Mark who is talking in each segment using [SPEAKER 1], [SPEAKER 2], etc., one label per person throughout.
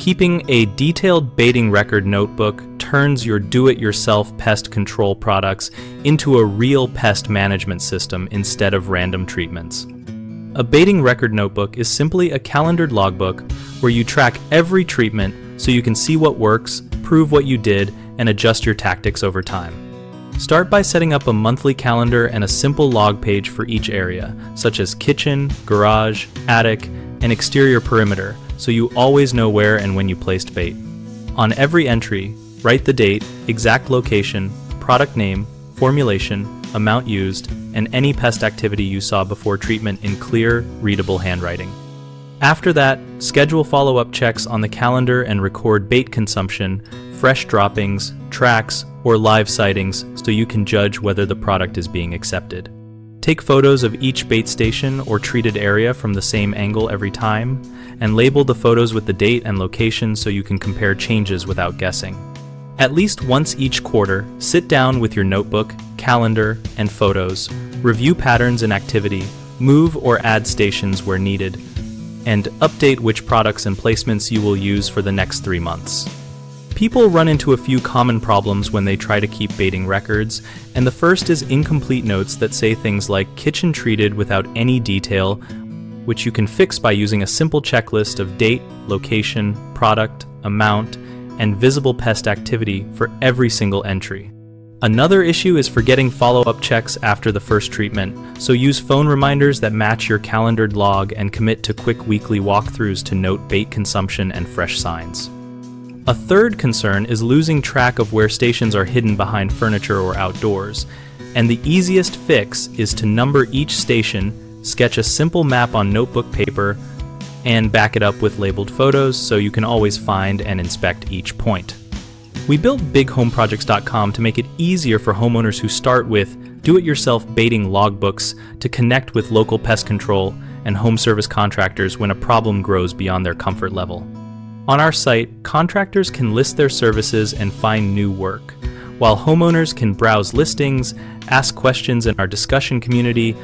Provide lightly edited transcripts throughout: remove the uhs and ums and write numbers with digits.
[SPEAKER 1] Keeping a detailed baiting record notebook turns your do-it-yourself pest control products into a real pest management system instead of random treatments. A baiting record notebook is simply a calendared logbook where you track every treatment so you can see what works, prove what you did, and adjust your tactics over time. Start by setting up a monthly calendar and a simple log page for each area, such as kitchen, garage, attic, and exterior perimeter, so you always know where and when you placed bait. On every entry, write the date, exact location, product name, formulation, amount used, and any pest activity you saw before treatment in clear, readable handwriting. After that, schedule follow-up checks on the calendar and record bait consumption, fresh droppings, tracks, or live sightings so you can judge whether the product is being accepted. Take photos of each bait station or treated area from the same angle every time, and label the photos with the date and location so you can compare changes without guessing. At least once each quarter, sit down with your notebook, calendar, and photos, review patterns in activity, move or add stations where needed, and update which products and placements you will use for the next 3 months. People run into a few common problems when they try to keep baiting records, and the first is incomplete notes that say things like kitchen treated without any detail, which you can fix by using a simple checklist of date, location, product, amount, and visible pest activity for every single entry. Another issue is forgetting follow-up checks after the first treatment, so use phone reminders that match your calendared log and commit to quick weekly walkthroughs to note bait consumption and fresh signs. A third concern is losing track of where stations are hidden behind furniture or outdoors, and the easiest fix is to number each station, sketch a simple map on notebook paper, and back it up with labeled photos so you can always find and inspect each point. We built BigHomeProjects.com to make it easier for homeowners who start with do-it-yourself baiting logbooks to connect with local pest control and home service contractors when a problem grows beyond their comfort level. On our site, contractors can list their services and find new work, while homeowners can browse listings, ask questions in our discussion community,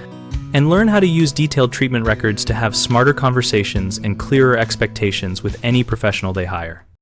[SPEAKER 1] and learn how to use detailed treatment records to have smarter conversations and clearer expectations with any professional they hire.